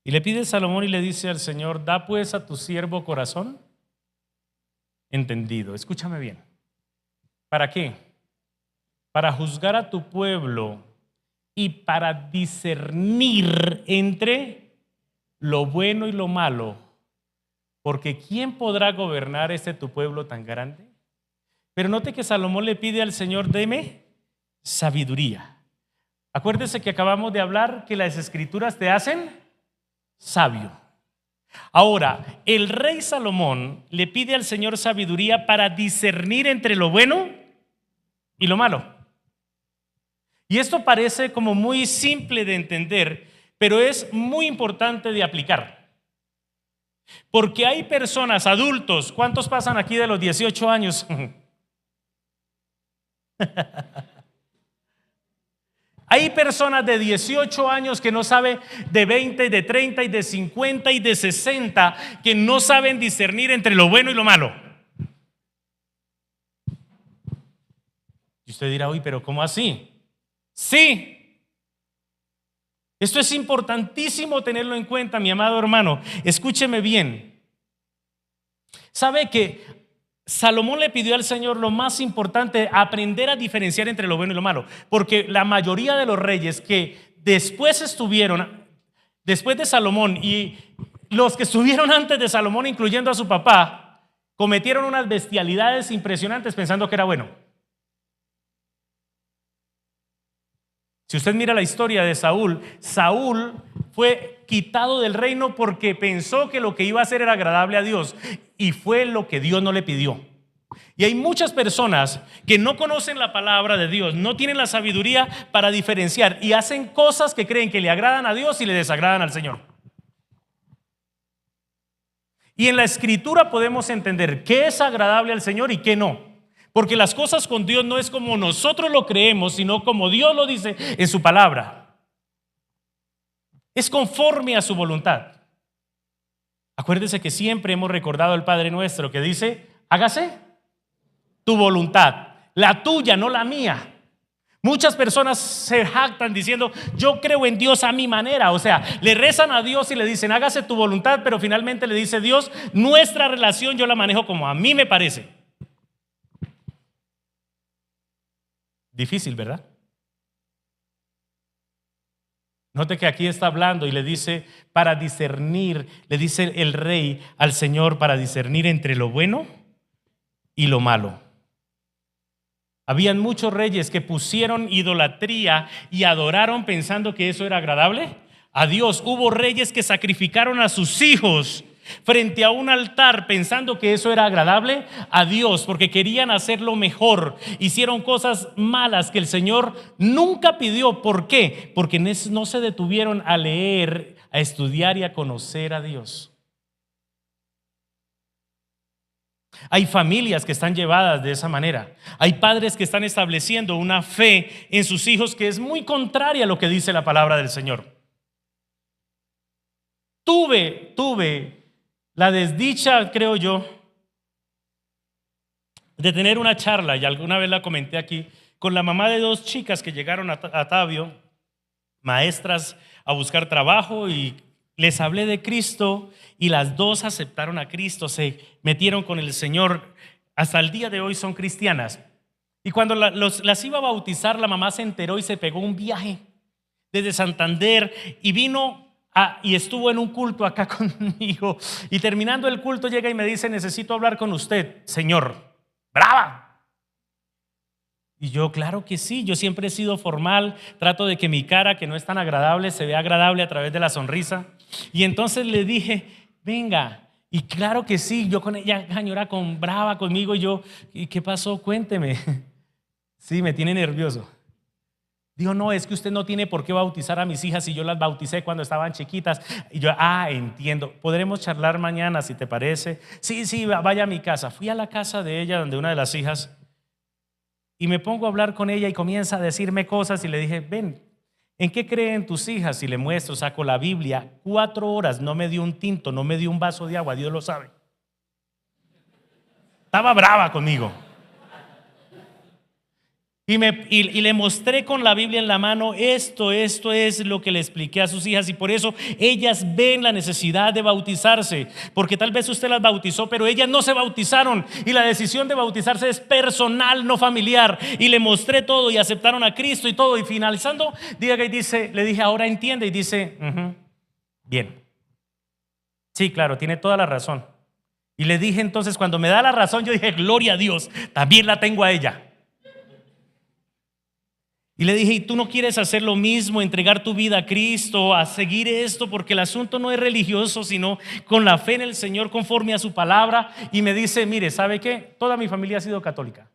Y le pide Salomón y le dice al Señor, da pues a tu siervo corazón entendido. Escúchame bien. ¿Para qué? Para juzgar a tu pueblo y para discernir entre lo bueno y lo malo. Porque ¿quién podrá gobernar tu pueblo tan grande? Pero note que Salomón le pide al Señor, deme sabiduría. Acuérdese que acabamos de hablar que las escrituras te hacen sabio. Ahora, el rey Salomón le pide al Señor sabiduría para discernir entre lo bueno y lo malo. Y esto parece como muy simple de entender, pero es muy importante de aplicar. Porque hay personas, adultos, ¿cuántos pasan aquí de los 18 años? Hay personas de 18 años que no saben, de 20, de 30 y de 50 y de 60, que no saben discernir entre lo bueno y lo malo. Y usted dirá, uy, pero ¿cómo así? Sí. Esto es importantísimo tenerlo en cuenta, mi amado hermano. Escúcheme bien. ¿Sabe que Salomón le pidió al Señor lo más importante, aprender a diferenciar entre lo bueno y lo malo? Porque la mayoría de los reyes que después de Salomón y los que estuvieron antes de Salomón, incluyendo a su papá, cometieron unas bestialidades impresionantes pensando que era bueno. Si usted mira la historia de Saúl, Saúl fue quitado del reino porque pensó que lo que iba a hacer era agradable a Dios y fue lo que Dios no le pidió. Y hay muchas personas que no conocen la palabra de Dios, no tienen la sabiduría para diferenciar y hacen cosas que creen que le agradan a Dios y le desagradan al Señor. Y en la escritura podemos entender qué es agradable al Señor y qué no. Porque las cosas con Dios no es como nosotros lo creemos, sino como Dios lo dice en su palabra. Es conforme a su voluntad. Acuérdese que siempre hemos recordado al Padre Nuestro que dice, hágase tu voluntad, la tuya, no la mía. Muchas personas se jactan diciendo, yo creo en Dios a mi manera. O sea, le rezan a Dios y le dicen, hágase tu voluntad, pero finalmente le dice Dios, nuestra relación yo la manejo como a mí me parece. Difícil, ¿verdad? Note que aquí está hablando y le dice para discernir, le dice el rey al Señor para discernir entre lo bueno y lo malo. Habían muchos reyes que pusieron idolatría y adoraron pensando que eso era agradable a Dios. Hubo reyes que sacrificaron a sus hijos frente a un altar pensando que eso era agradable a Dios porque querían hacerlo mejor. Hicieron cosas malas que el Señor nunca pidió. ¿Por qué? Porque no se detuvieron a leer, a estudiar y a conocer a Dios. Hay familias que están llevadas de esa manera. Hay padres que están estableciendo una fe en sus hijos que es muy contraria a lo que dice la palabra del Señor. Tuve la desdicha, creo yo, de tener una charla, y alguna vez la comenté aquí, con la mamá de dos chicas que llegaron a Tabio, maestras, a buscar trabajo, y les hablé de Cristo y las dos aceptaron a Cristo, se metieron con el Señor. Hasta el día de hoy son cristianas. Y cuando las iba a bautizar, la mamá se enteró y se pegó un viaje desde Santander y vino y estuvo en un culto acá conmigo. Y terminando el culto llega y me dice: necesito hablar con usted, señor. ¡Brava! Y yo, claro que sí, yo siempre he sido formal, trato de que mi cara, que no es tan agradable, se vea agradable a través de la sonrisa. Y entonces le dije: venga. Y claro que sí, yo con ella, señora, con brava conmigo. Y yo, ¿y qué pasó? Cuénteme. Sí, me tiene nervioso. Dijo: no, es que usted no tiene por qué bautizar a mis hijas si yo las bauticé cuando estaban chiquitas. Y yo, entiendo, podremos charlar mañana si te parece. Sí, vaya a mi casa. Fui a la casa de ella, donde una de las hijas, y me pongo a hablar con ella y comienza a decirme cosas y le dije: ven, ¿en qué creen tus hijas? Y le muestro, saco la Biblia, 4 horas, no me dio un tinto, no me dio un vaso de agua, Dios lo sabe. Estaba brava conmigo. Y le mostré con la Biblia en la mano: esto es lo que le expliqué a sus hijas, y por eso ellas ven la necesidad de bautizarse, porque tal vez usted las bautizó, pero ellas no se bautizaron, y la decisión de bautizarse es personal, no familiar. Y le mostré todo y aceptaron a Cristo y todo. Y finalizando, le dije: ahora entiende. Y dice: bien, sí, claro, tiene toda la razón. Y le dije entonces, cuando me da la razón, yo dije: gloria a Dios, también la tengo a ella. Y le dije: ¿y tú no quieres hacer lo mismo, entregar tu vida a Cristo, a seguir esto? Porque el asunto no es religioso, sino con la fe en el Señor, conforme a su palabra. Y me dice: mire, ¿sabe qué? Toda mi familia ha sido católica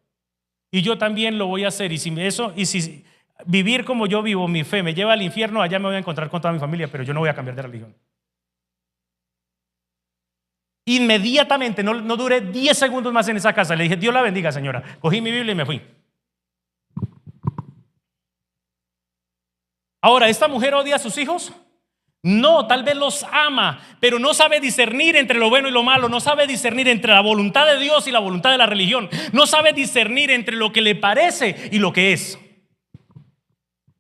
y yo también lo voy a hacer. Y si vivir como yo vivo, mi fe me lleva al infierno, allá me voy a encontrar con toda mi familia, pero yo no voy a cambiar de religión. Inmediatamente, no duré 10 segundos más en esa casa, le dije: Dios la bendiga, señora. Cogí mi Biblia y me fui. Ahora, ¿esta mujer odia a sus hijos? No, tal vez los ama, pero no sabe discernir entre lo bueno y lo malo. No sabe discernir entre la voluntad de Dios y la voluntad de la religión. No sabe discernir entre lo que le parece y lo que es.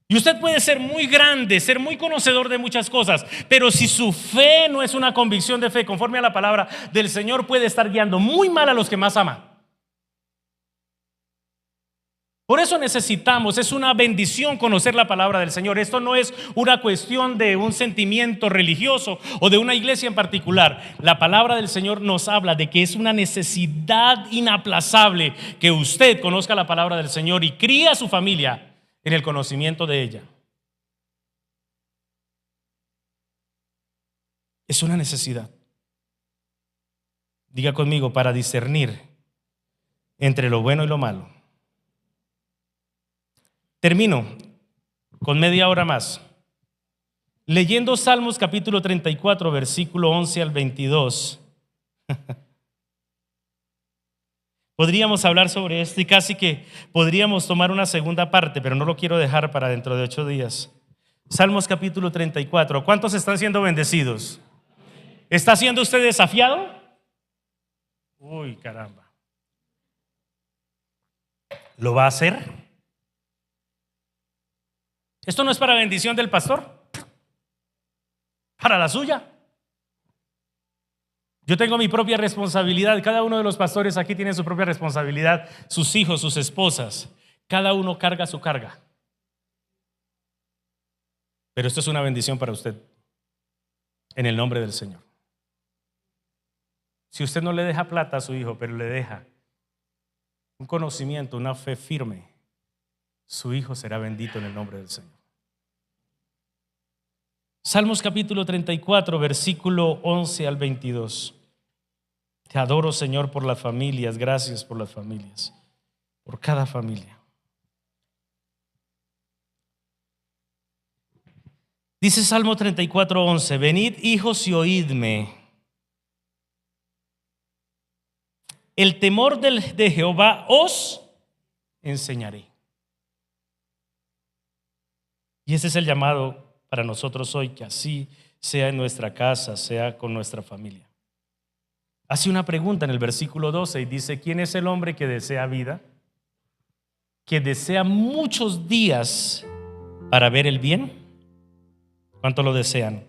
Y usted puede ser muy grande, ser muy conocedor de muchas cosas, pero si su fe no es una convicción de fe conforme a la palabra del Señor, puede estar guiando muy mal a los que más ama. Por eso necesitamos, es una bendición conocer la palabra del Señor. Esto no es una cuestión de un sentimiento religioso o de una iglesia en particular. La palabra del Señor nos habla de que es una necesidad inaplazable que usted conozca la palabra del Señor y críe a su familia en el conocimiento de ella. Es una necesidad. Diga conmigo: para discernir entre lo bueno y lo malo. Termino con media hora más leyendo Salmos capítulo 34, versículo 11 al 22. Podríamos hablar sobre esto y casi que podríamos tomar una segunda parte, pero no lo quiero dejar para dentro de 8 días. Salmos capítulo 34. ¿Cuántos están siendo bendecidos? ¿Está siendo usted desafiado? Uy, caramba. ¿Lo va a hacer? Esto no es para bendición del pastor, para la suya. Yo tengo mi propia responsabilidad. Cada uno de los pastores aquí tiene su propia responsabilidad. Sus hijos, sus esposas, cada uno carga su carga. Pero esto es una bendición para usted, en el nombre del Señor. Si usted no le deja plata a su hijo, pero le deja un conocimiento, una fe firme, su hijo será bendito en el nombre del Señor. Salmos capítulo 34, versículo 11 al 22. Te adoro, Señor, por las familias. Gracias por las familias, por cada familia. Dice Salmo 34, 11: venid, hijos, y oídme. El temor de Jehová os enseñaré. Y ese es el llamado para nosotros hoy, que así sea en nuestra casa, sea con nuestra familia. Hace una pregunta en el versículo 12 y dice: ¿quién es el hombre que desea vida? Que desea muchos días para ver el bien. ¿Cuánto lo desean?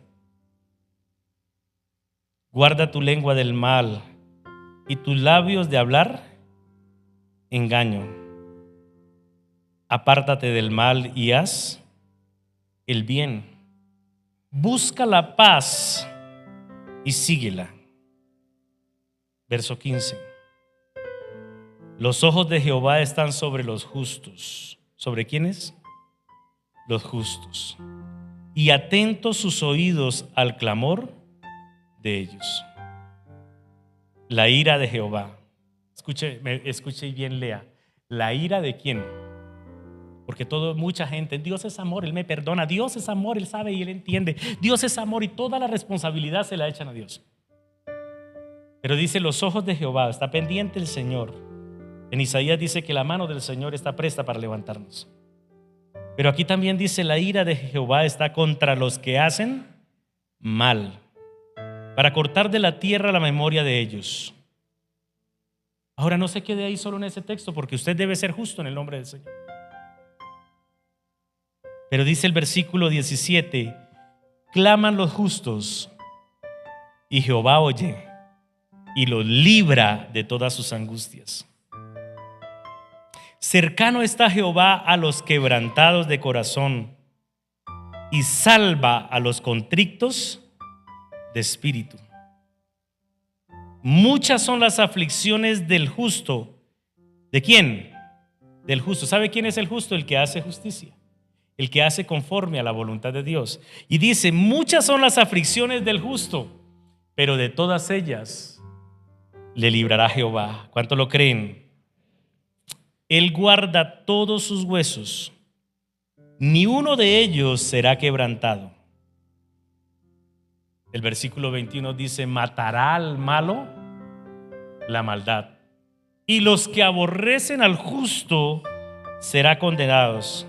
Guarda tu lengua del mal y tus labios de hablar engaño. Apártate del mal y haz el bien. Busca la paz y síguela. Verso 15. Los ojos de Jehová están sobre los justos. ¿Sobre quiénes? Los justos. Y atentos sus oídos al clamor de ellos. La ira de Jehová. Escuche y bien lea. ¿La ira de quién? Porque mucha gente, Dios es amor, Él me perdona. Dios es amor, Él sabe y Él entiende. Dios es amor y toda la responsabilidad se la echan a Dios. Pero dice, los ojos de Jehová, está pendiente el Señor. En Isaías dice que la mano del Señor está presta para levantarnos. Pero aquí también dice, la ira de Jehová está contra los que hacen mal, para cortar de la tierra la memoria de ellos. Ahora no se quede ahí solo en ese texto, porque usted debe ser justo en el nombre del Señor. Pero dice el versículo 17, claman los justos y Jehová oye y los libra de todas sus angustias. Cercano está Jehová a los quebrantados de corazón y salva a los contritos de espíritu. Muchas son las aflicciones del justo. ¿De quién? Del justo. ¿Sabe quién es el justo? El que hace justicia, el que hace conforme a la voluntad de Dios. Y dice, muchas son las aflicciones del justo, pero de todas ellas le librará Jehová. ¿Cuánto lo creen? Él guarda todos sus huesos, ni uno de ellos será quebrantado. El versículo 21 dice, matará al malo la maldad, y los que aborrecen al justo serán condenados.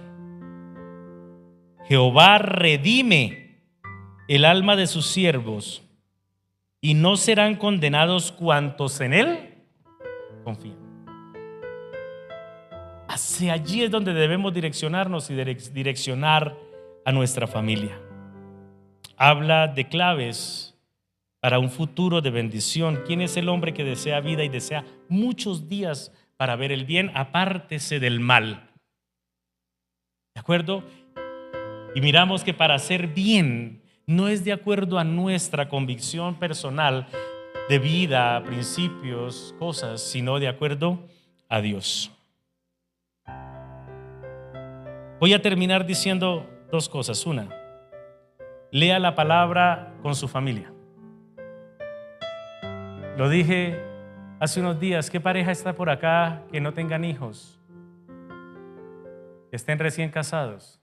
Jehová redime el alma de sus siervos, y no serán condenados cuantos en él confían. Hacia allí es donde debemos direccionarnos y direccionar a nuestra familia. Habla de claves para un futuro de bendición. ¿Quién es el hombre que desea vida y desea muchos días para ver el bien? Apártese del mal. ¿De acuerdo? Y miramos que para hacer bien no es de acuerdo a nuestra convicción personal de vida, principios, cosas, sino de acuerdo a Dios. Voy a terminar diciendo dos cosas. Una, lea la palabra con su familia. Lo dije hace unos días, ¿qué pareja está por acá que no tengan hijos? Que estén recién casados.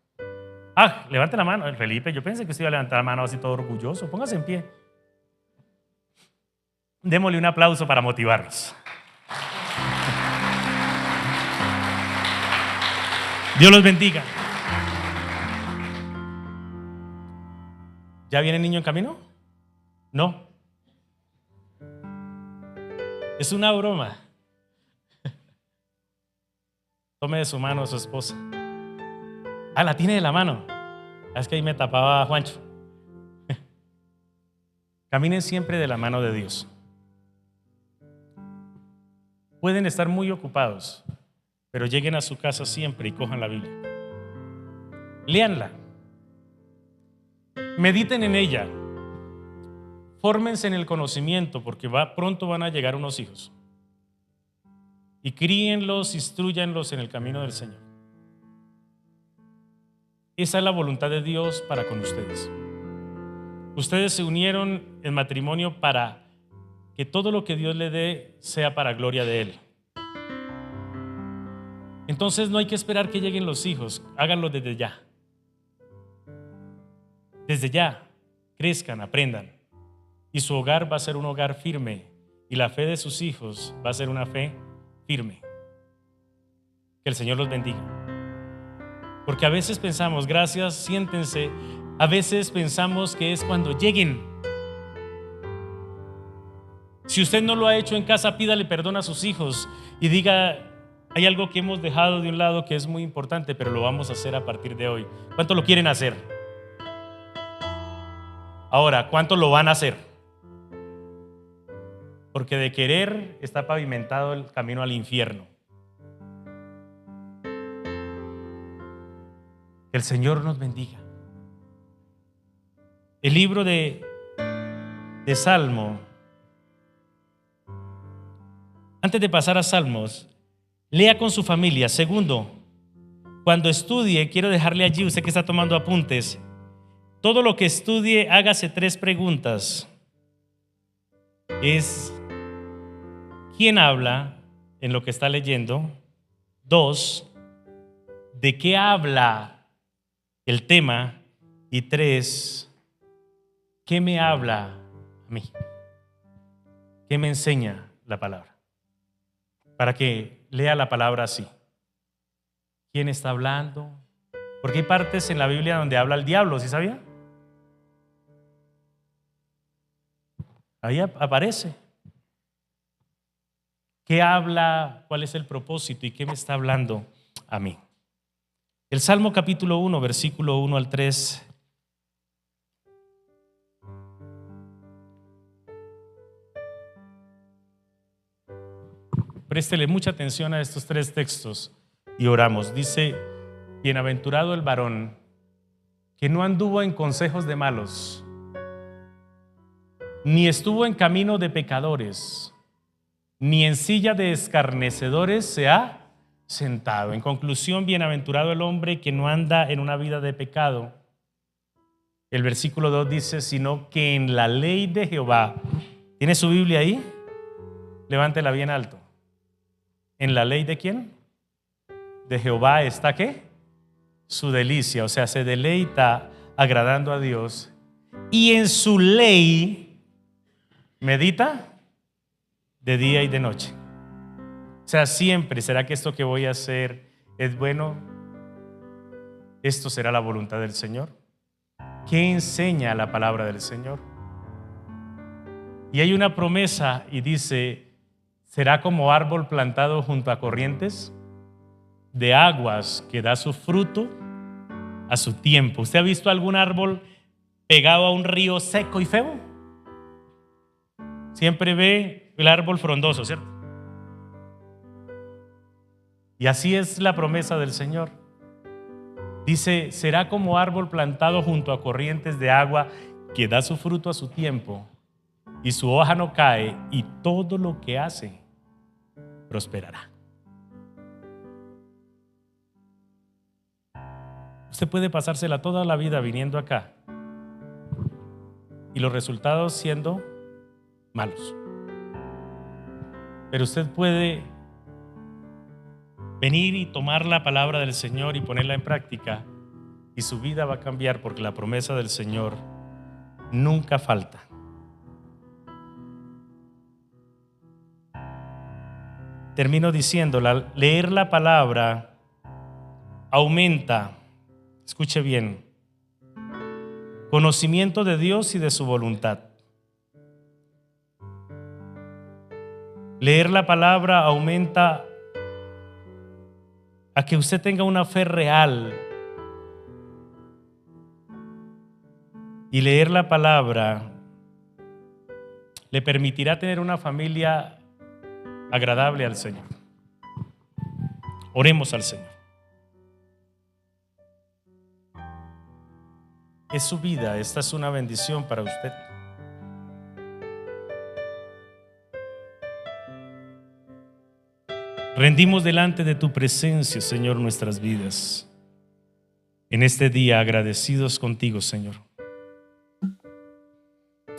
Levante la mano. Felipe, yo pensé que usted iba a levantar la mano así todo orgulloso. Póngase en pie. Démosle un aplauso para motivarlos. Dios los bendiga. ¿Ya viene el niño en camino? No. Es una broma. Tome de su mano a su esposa. La tiene de la mano. Es que ahí me tapaba Juancho. Caminen siempre de la mano de Dios. Pueden estar muy ocupados, pero lleguen a su casa siempre y cojan la Biblia. Léanla. Mediten en ella. Fórmense en el conocimiento, porque pronto van a llegar unos hijos. Y críenlos, instrúyanlos en el camino del Señor. Esa es la voluntad de Dios para con ustedes. Ustedes se unieron en matrimonio para que todo lo que Dios le dé sea para gloria de Él. Entonces no hay que esperar que lleguen los hijos, háganlo desde ya. Desde ya, crezcan, aprendan. Y su hogar va a ser un hogar firme, y la fe de sus hijos va a ser una fe firme. Que el Señor los bendiga. Porque a veces pensamos, gracias, siéntense, a veces pensamos que es cuando lleguen. Si usted no lo ha hecho en casa, pídale perdón a sus hijos y diga, hay algo que hemos dejado de un lado que es muy importante, pero lo vamos a hacer a partir de hoy. ¿Cuánto lo quieren hacer? Ahora, ¿cuánto lo van a hacer? porque de querer está pavimentado el camino al infierno. Que el Señor nos bendiga. El libro de Salmo. Antes de pasar a Salmos, lea con su familia. Segundo, cuando estudie, quiero dejarle allí, usted que está tomando apuntes, todo lo que estudie, hágase 3 preguntas. Es, ¿quién habla en lo que está leyendo? 2, ¿de qué habla el tema? Y 3, ¿qué me habla a mí? ¿Qué me enseña la palabra? Para que lea la palabra así. ¿Quién está hablando? Porque hay partes en la Biblia donde habla el diablo, ¿sí sabía? Ahí aparece. ¿Qué habla? ¿Cuál es el propósito? ¿Y qué me está hablando a mí? El Salmo capítulo 1, versículo 1 al 3. Préstele mucha atención a estos 3 textos y oramos. Dice, bienaventurado el varón que no anduvo en consejos de malos, ni estuvo en camino de pecadores, ni en silla de escarnecedores se ha sentado. En conclusión, bienaventurado el hombre que no anda en una vida de pecado. El versículo 2 dice, sino que en la ley de Jehová. ¿Tiene su Biblia ahí? Levántela bien alto. ¿En la ley de quién? De Jehová está ¿qué? Su delicia, o sea, se deleita agradando a Dios. Y en su ley medita de día y de noche. O sea, siempre, ¿será que esto que voy a hacer es bueno? ¿Esto será la voluntad del Señor? ¿Qué enseña la palabra del Señor? Y hay una promesa y dice, será como árbol plantado junto a corrientes de aguas que da su fruto a su tiempo. ¿Usted ha visto algún árbol pegado a un río seco y feo? Siempre ve el árbol frondoso, ¿cierto? Y así es la promesa del Señor. Dice, será como árbol plantado junto a corrientes de agua que da su fruto a su tiempo y su hoja no cae y todo lo que hace prosperará. Usted puede pasársela toda la vida viniendo acá y los resultados siendo malos. Pero usted puede venir y tomar la palabra del Señor y ponerla en práctica y su vida va a cambiar porque la promesa del Señor nunca falta. Termino diciendo, leer la palabra aumenta, escuche bien, conocimiento de Dios y de su voluntad. Leer la palabra aumenta a que usted tenga una fe real. Y leer la palabra le permitirá tener una familia agradable al Señor. Oremos al Señor. Es su vida, esta es una bendición para usted. Rendimos delante de tu presencia, Señor, nuestras vidas. En este día agradecidos contigo, Señor.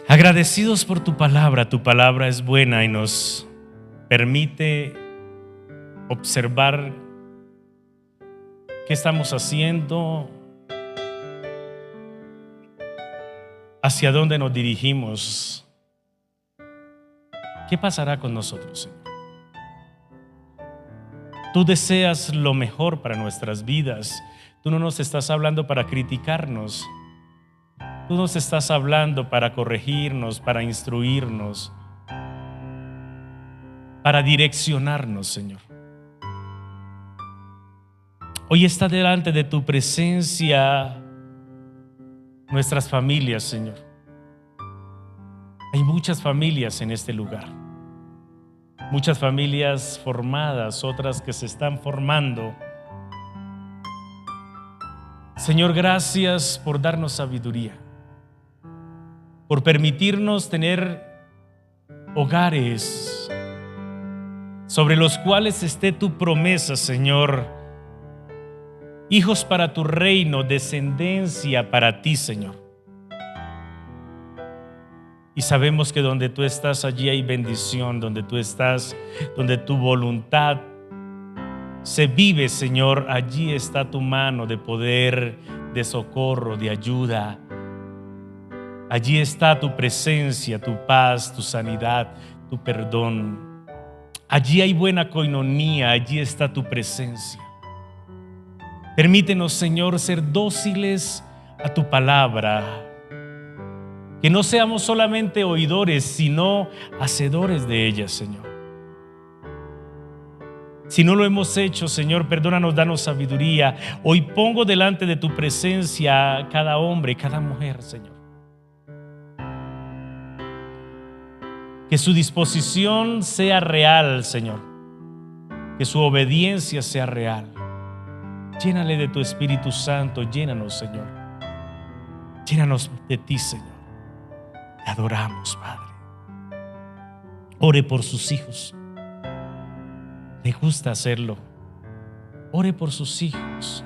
Agradecidos por tu palabra es buena y nos permite observar qué estamos haciendo, hacia dónde nos dirigimos. ¿Qué pasará con nosotros, Señor? Tú deseas lo mejor para nuestras vidas. Tú no nos estás hablando para criticarnos. Tú nos estás hablando para corregirnos, para instruirnos, para direccionarnos, Señor. Hoy está delante de tu presencia nuestras familias, Señor. Hay muchas familias en este lugar. muchas familias formadas, otras que se están formando. Señor, gracias por darnos sabiduría, por permitirnos tener hogares sobre los cuales esté tu promesa, Señor. Hijos para tu reino, descendencia para ti, Señor. Y sabemos que donde tú estás, allí hay bendición, donde tú estás, donde tu voluntad se vive, Señor, allí está tu mano de poder, de socorro, de ayuda. Allí está tu presencia, tu paz, tu sanidad, tu perdón. Allí hay buena coinonía, allí está tu presencia. Permítenos, Señor, ser dóciles a tu palabra. Que no seamos solamente oidores, sino hacedores de ella, Señor. Si no lo hemos hecho, Señor, perdónanos, danos sabiduría. Hoy pongo delante de tu presencia a cada hombre, cada mujer, Señor. Que su disposición sea real, Señor. Que su obediencia sea real. Llénale de tu Espíritu Santo, llénanos, Señor. Llénanos de ti, Señor. Te adoramos, Padre. Ore por sus hijos. Le gusta hacerlo. Ore por sus hijos.